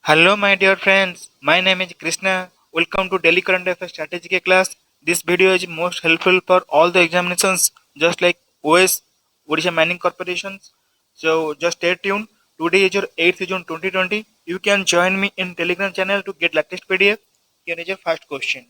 Hello, my dear friends. My name is Krishna. Welcome to Daily Current Affairs Strategic class. This video is most helpful for all the examinations, just like OS, Odisha Mining Corporations. So just stay tuned. Today is your 8th June 2020. You can join me in Telegram channel to get latest PDF. Here is your first question.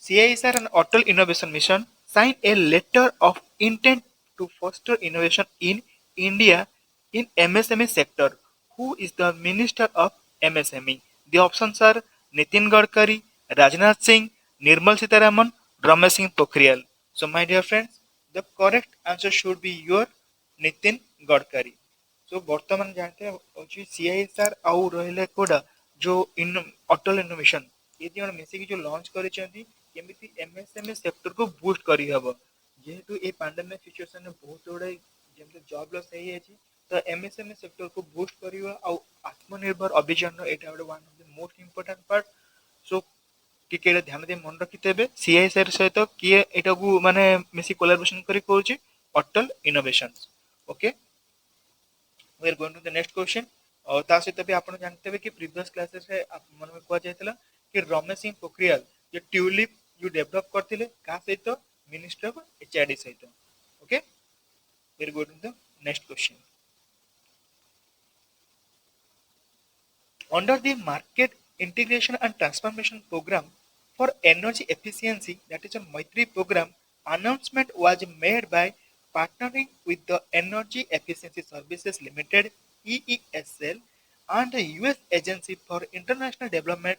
CISR and Atal Innovation Mission signed a letter of intent to foster innovation in India in MSME sector. Who is the Minister of MSME? The options are Nitin Gadkari, Rajnath Singh, Nirmal Sitharaman, Ramesh Singh Pokhriyal. So my dear friends, the correct answer should be your Nitin Gadkari. So ବର୍ତ୍ତମାନ ଜାଣିତେ ଅଛି CISR ଆଉ ରହିଲା କୋଉଟା ଯୋଉ Atal innovation ये ଦି ଜଣ ମିଶିକି ଯୋଉ ଲଞ୍ଚ କରିଛନ୍ତି କେମିତି ଏମଏସଏମଇ ସେକ୍ଟରକୁ ବୁଷ୍ଟ କରିହେବ ଯେହେତୁ ଏ ପାଣ୍ଡେମିକ ସିଚୁଏସନରେ ବହୁତ ଗୁଡ଼ାଏ ଯେମିତି ଜବ୍ ଲସ୍ ହେଇଯାଇଛି ତ ଏମଏସଏମଇ ସେକ୍ଟରକୁ ବୁଷ୍ଟ କରିବା ଆଉ ଆତ୍ମନିର୍ଭର ଅଭିଯାନର ଏଇଟା ଗୋଟେ one of the most important part so ଟିକେ ଏଇଟା ଧ୍ୟାନ ଦେଇ ମନେ ରଖିଦେବେ ସିଆଇଏସ୍ଆର ସହିତ କିଏ ଏଇଟାକୁ ମାନେ ମିଶି କୋଲାବୋରେସନ କରି କରୁଛି Atal innovation okay we are going to the next question और ता सहित भी आपण जानते कि प्रीवियस क्लासेस रे मन में कुआ जायतला कि रमेश सिंह पोखरियाल जो ट्यूलिप जो डेवलप करथिले का सहित मिनिस्टर ऑफ एचआरडी सहित okay we are going to the next question under the market integration and transformation program for energy efficiency that is a Maitri program announcement was made by partnering with the Energy Efficiency Services Limited EESL and the US Agency for International Development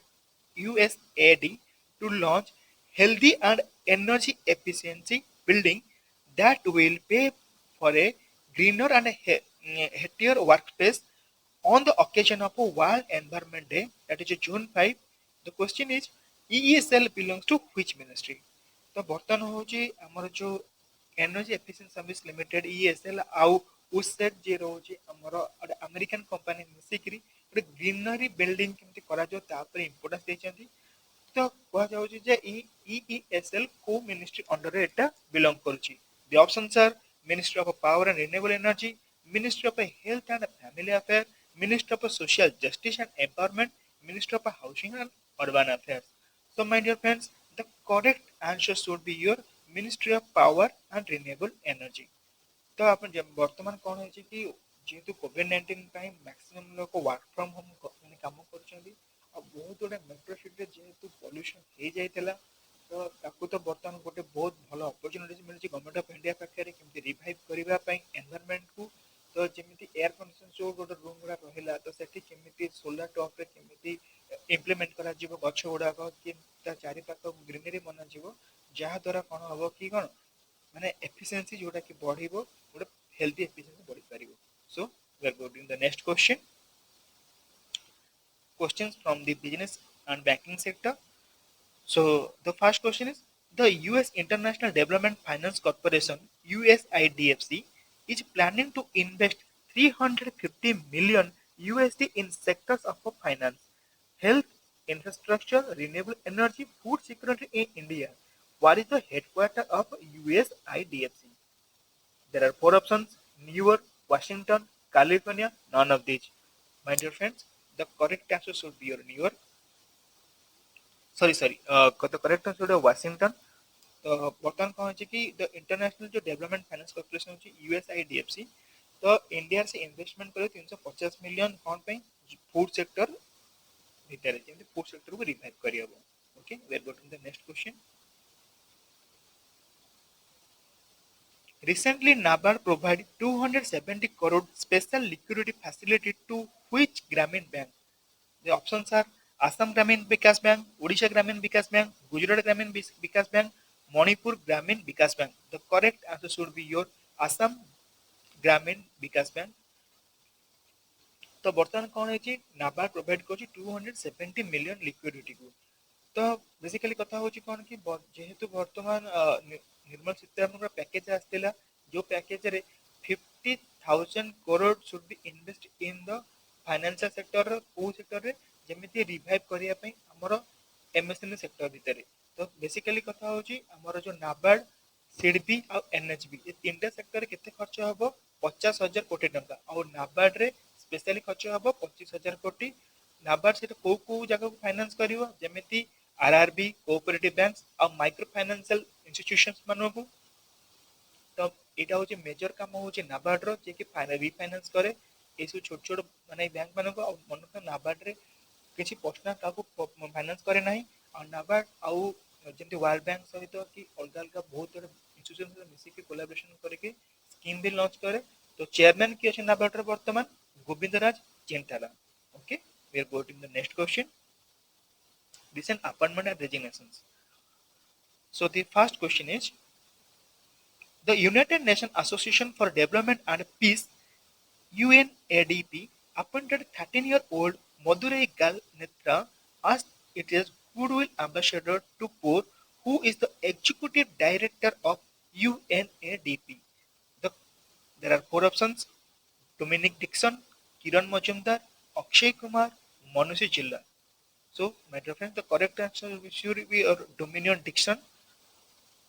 USAID to launch healthy and energy efficiency building that will pay for a greener and healthier workspace on the occasion of a World Environment Day, that is June 5, the question is EESL belongs to which ministry? तो बर्तमान होची हमर जो energy efficiency service limited EESL आउ USAID जे रोची हमर American company मिसिकरी ଗୋଟେ greenery building କେମିତି କରାଯିବ ତା ଉପରେ ଇମ୍ପୋର୍ଟାନ୍ସ ଦେଇଛନ୍ତି ତ କୁହାଯାଉଛି ଯେ EESL କୋଉ ମିନିଷ୍ଟ୍ରି ଅଣ୍ଡରରେ ଏଟା ବିଲଙ୍ଗ କରୁଛି the options are ministry of power and renewable energy ministry of health and family affair Minister of Social Justice and Empowerment, Minister of Housing and Urban Affairs. So, my dear friends, the correct answer should be your Ministry of Power and Renewable Energy. तो आपण वर्तमान कौन है कि जेहेतु कोविड-19 ପାଇଁ maximum लोक work from home ମାନେ କାମ କରୁଛନ୍ତି ଆଉ ବହୁତ ଗୁଡେ ମେଟ୍ରୋ ସିଟିରେ ଯେହେତୁ ପଲ୍ୟୁସନ ହେଇଯାଇଥିଲା ତ ତାକୁ ତ ବର୍ତ୍ତମାନ ଗୋଟେ ବହୁତ ଭଲ ଅପରଚ୍ୟୁନିଟି ମିଳିଛି ଗଭର୍ଣ୍ଣମେଣ୍ଟ ଅଫ ଇଣ୍ଡିଆ ପାଖରେ କେମିତି ରିଭାଇଭ୍ କରିବା ପାଇଁ ଏନଭାୟରନମେଣ୍ଟକୁ ତ ଯେମିତି ଏୟାର କଣ୍ଡିସନ ଯୋଉ ଗୋଟେ ରୁମ୍ ଗୁଡା ରହିଲା ତ ସେଠି କେମିତି ସୋଲାର ଟପରେ କେମିତି ଇମ୍ପ୍ଲିମେଣ୍ଟ କରାଯିବ ଗଛ ଗୁଡାକ କି ତା ଚାରିପାଖ ଗ୍ରୀନେରୀ ବନାଯିବ ଯାହା ଦ୍ୱାରା କ'ଣ ହବ କି କ'ଣ ମାନେ ଏଫିସିଏନ୍ସି ଯୋଉଟା କି ବଢିବ ଗୋଟେ healthy efficiency ବଢି ପାରିବ so we are going to the next questions from the business and banking sector so the first question is the US International Development Finance Corporation USIDFC is planning to invest 350 million USD in sectors of finance, health, infrastructure, renewable energy, food security in India. What is the headquarters of USIDFC? There are four options: New York, Washington, California, none of these. My dear friends, the correct answer should be your New York. Sorry, the correct answer should be Washington. तो बर्तमान कौन है कि the international जो development finance corporation होची यूएसआईडीएफसी तो India से investment करे 350 मिलियन कौन पे फूड सेक्टर भीतर जेमति फूड सेक्टर को रिवाइव करी हबो okay we are going to the next question recently NABARD provided 270 crore special liquidity facility to which Gramin bank the options are Assam Gramin Vikas Bank, Odisha Gramin Vikas Bank, Gujarat Gramin Vikas Bank, Manipur Gramin Vikas Bank. The correct answer should be your Assam Gramin Vikas Bank. तो बर्तमान कौन है कि NABARD provide कर 270 million liquidity को तो basically कथा होची कौन कि जेहेतु वर्तमान निर्मला सीतारमण पैकेज आस्तिला जो पैकेज रे 50,000 crore should be invest in the financial sector को सेक्टर रे जेमिति रिवाइव करिया पई हमरो एमएसएमई सेक्टर भितरे तो बेसिकली कथा होची हमरो जो नाबार्ड सिडबी और एनएचबी ये तीनटा सेक्टर रे केते खर्च हबो 50,000 कोटी टंका और नाबार्ड रे स्पेशली खर्च हम 25,000 कोटी। नाबार्ड से कौ कौ जगह को फाइनेंस करिवो जेमिति आरआरबी कोऑपरेटिव बैंक्स और माइक्रो फाइनेंशियल इंस्टीट्यूशंस मानकु। तो एटा होचे मेजर काम होचे नाबार्ड रो जे कि रिफाइनेंस करे ए सब छोट छोट माने बैंक मानको और मन नाबार्ड रे किसी पर्सनल काकू फाइनेंस करे नाही और नाबार्ड आउ जेमति वर्ल्ड बैंक सहित कि अलग अलग बहुत इंस्टीट्यूशन से मिसी के कोलैबोरेशन करके स्कीम भी लॉन्च करे। तो चेयरमैन की अछि नाबार्ड रे वर्तमान Govindaraj Chintala. Okay, we are going to the next question, recent appointment and resignations. So the first question is, the United Nations Association for Development and Peace UNADP appointed 13-year-old Madurai Gal Netra as its goodwill ambassador to Poor, who is the executive director of UNADP. The, there are four options: Dominic Dixon, Kiran Majumdar, Akshay Kumar, Manushi Chilla. So, my dear friends, the correct answer should be Dominion Dixon.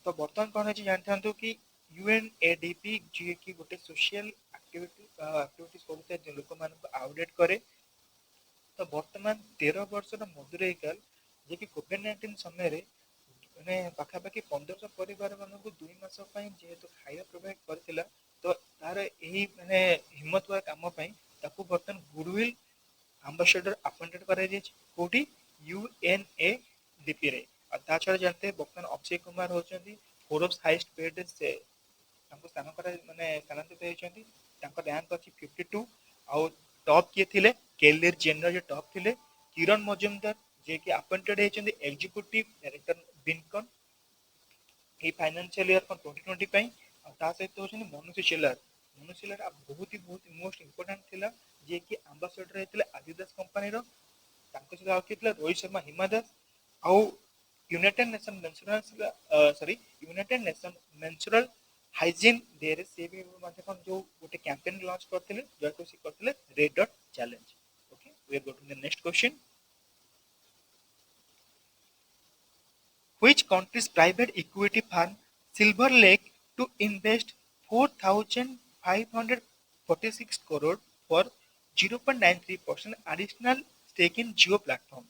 तो बर्तमान कौन है जानते कि यूएनएडीपी जी की गोटे social activities करते लोक मान आउटडेट करे। तो बर्तमान 13 वर्षर मधुरई गर्ल जे कि कोविड-19 समय रे माने पाखापाखि 1500 परिवार मानक 2 मास जेहेतु खाଇବା प्रोवाइड करथिला। तो तार यही माने हिम्मत वाला काम ताकू बर्तमान गुडविल एम्बेसडर अपॉइंटेड करा कोठी यूएनएडीपी रे। और ता छड़ा जानते हैं बर्तमान अक्षय कुमार होचंदी फोर्ब्स हाईएस्ट पेड से हमको स्थान कर माने स्थानांतरित होचंदी। तांका रैंक अछि 52 और टॉप किए थिले केलियर जेनर जे टॉप थिले किरण मजुमदार जे कि अपॉइंटेड होचंदी एग्जीक्यूटिव डायरेक्टर बिनकॉन ए फाइनेंशियल ईयर 2020 पई। और ता सहित होचंदी मनुष्य चिल्लर। मनुष्य चिल्लर बहुत मोस्ट इंपोर्टेंट थिला जे कि एम्बेसडर हेतिले आदिदास कंपनी रो। तांको से आउथिले रोहित शर्मा हिमा दास और यूनाइटेड नेशन मेंस्ट्रुअल हाइजीन देरे से भी माने कोन जो गोटे कैंपेन लॉन्च करथिले जयको से करथिले red dot challenge. Okay, we are go to the next question, which country's private equity firm Silver Lake to invest 4,546 crore for 0.93% additional stake in Jio platform?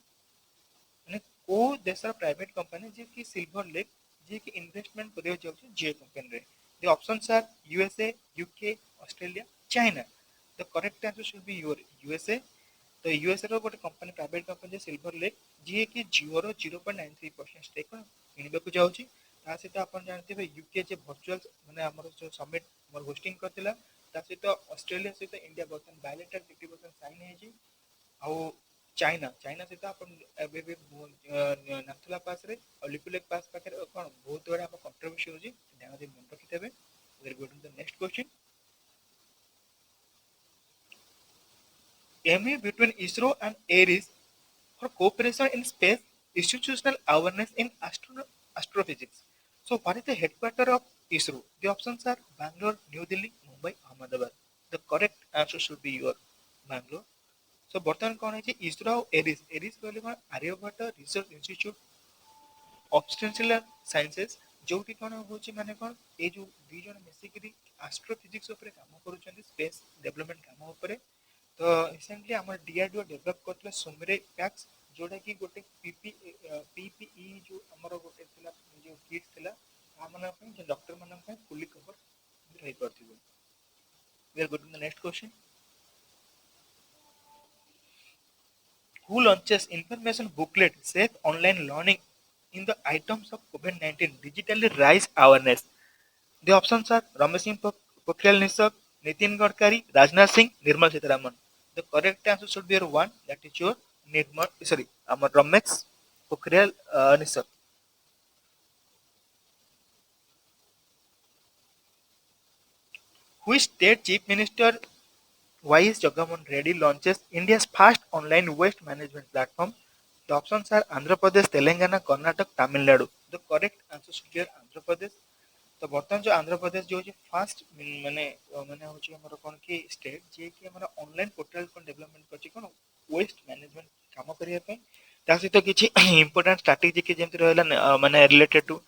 माने को देशर प्राइवेट कंपनी जे कि silver Lake जे कि investment करियो जाउछ Jio company रे। The options are USA, UK, Australia, China. The correct answer should be your USA. तो यूएसए रो गोटे company private company Silver Lake जे कि जियो रो 0.93% स्टेक किनिबा को जाउछ। ता सहित आपण जानते हैं यूके जे वर्चुअल माने हमर जो समिट हमर होस्टिंग करथिला ता सहित ऑस्ट्रेलिया सहित इंडिया बर्तन बायलेटरल 50% साइन है जी। ଆଉ ଚାଇନା ସହିତ ଆପଣ ଏବେ ବି ନାଥୁଲା ପାସରେ ଆଉ ଲିପୁଲେକ୍ ପାସ୍ ପାଖରେ କ'ଣ ବହୁତ ଗୁଡ଼ା ଆମ କଣ୍ଟ୍ରୋଭର୍ସି ହେଉଛି, ଧ୍ୟାନ ଦେଇ ମନେ ରଖିଦେବେ। Will go to the next question, MOU between ISRO and ARIS for cooperation in space institutional awareness in astrophysics. So what is the headquarter of ISRO? The options are Bangalore, New Delhi, Mumbai, Ahmedabad. The correct answer should be your Bangalore. सो बर्तमान कौन है ISRO Eris कहले कौन Aryabhata research institute ऑब्स्टेंशियल sciences जो कि कौन होची माने कौन ए जो दुई जन मिसिकरी एस्ट्रोफिजिक्स ऊपर काम करूछंती स्पेस डेवलपमेंट काम ऊपर। तो रिसेंटली हमर डीआरडीओ डेवलप करथला सुमरे पैक्स जोटा कि गोटे पीपीई जो हमर गोटे थिला जो किट थिला हमन जे डॉक्टर मन फुल्ली कवर रही परथिबो। We are going to the next question, who launches information booklet safe online learning in the items of COVID-19 digitally raise awareness? The options are Ramesh Pokhriyal Nishank, Nitin Gadkari, Rajnath Singh, Nirmal Sitharaman. The correct answer should be your one, that is your Ramesh Pokhriyal Nishank. Which state chief minister YS Jagannath Reddy launches India's first online waste management platform? The options are Andhra Pradesh, Telangana, Karnataka, Tamil Nadu. The correct answer should be Andhra Pradesh. तो बर्तमान जो आंध्र प्रदेश जो fast माने माने होची हमर कोन की state जे कि हमर ऑनलाइन पोर्टल कोन डेवलपमेंट करची कोन वेस्ट मैनेजमेंट काम करिया पे ता सहित किछि इंपोर्टेंट स्ट्रैटेजी के जेमति रहला माने related to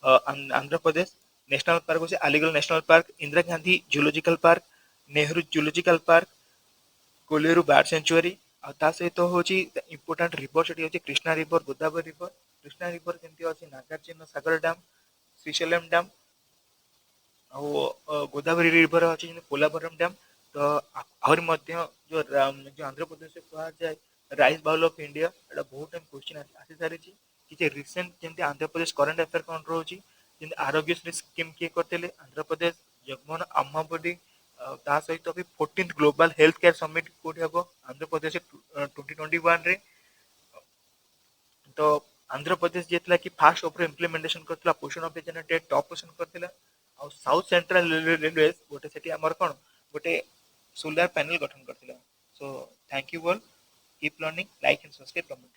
Andhra Pradesh national park होची Aligarh national park, Indira Gandhi zoological park, Nehru zoological park, Kolleru bird sanctuary आ ता सहित होची इंपोर्टेंट रिवर सेठी होची Krishna river Godavari river Krishna river जेमती होची नागार्जुन सागर डैम श्रीशैलम डैम ଆଉ ଗୋଦାବରୀ ରିଭର ଅଛି ଯେମିତି ପୋଲାଭରମ ଡ୍ୟାମ ତ ଆହୁରି ମଧ୍ୟ ଯୋଉ ଯୋଉ ଆନ୍ଧ୍ରପ୍ରଦେଶରେ କୁହାଯାଏ ରାଇସ୍ ବାଉଲ ଅଫ୍ ଇଣ୍ଡିଆ ଏଇଟା ବହୁତ ଟାଇମ କ୍ୱେଶ୍ଚିନ୍ ଆସି ସାରିଛି କିଛି ରିସେଣ୍ଟ ଯେମିତି ଆନ୍ଧ୍ରପ୍ରଦେଶ କରେଣ୍ଟ ଆଫେୟାର କଣ ରହୁଛି ଯେମିତି ଆରୋଗ୍ୟଶ୍ରୀ ସ୍କିମ୍ କିଏ କରିଥିଲେ ଆନ୍ଧ୍ରପ୍ରଦେଶ ଜଗମୋହନ ଆହ୍ମବଡି ତା ସହିତ ବି 14th global health care summit କୋଉଠି ହବ ଆନ୍ଧ୍ରପ୍ରଦେଶ 2021 ରେ ତ ଆନ୍ଧ୍ରପ୍ରଦେଶ ଯାଇଥିଲା କି ଫାଷ୍ଟ ଉପରେ ଇମ୍ପ୍ଲିମେଣ୍ଟେସନ କରିଥିଲା ପୋଷଣ ଅଭିଯାନ ଟପ୍ ପୋଷଣ କରିଥିଲା ଆଉ ସାଉଥ ସେଣ୍ଟ୍ରାଲ ରେଲୱେ ଗୋଟେ ସେଠି ଆମର କଣ ଗୋଟେ सोलर पैनल गठन करथिला so thank you all keep learning like and subscribe comment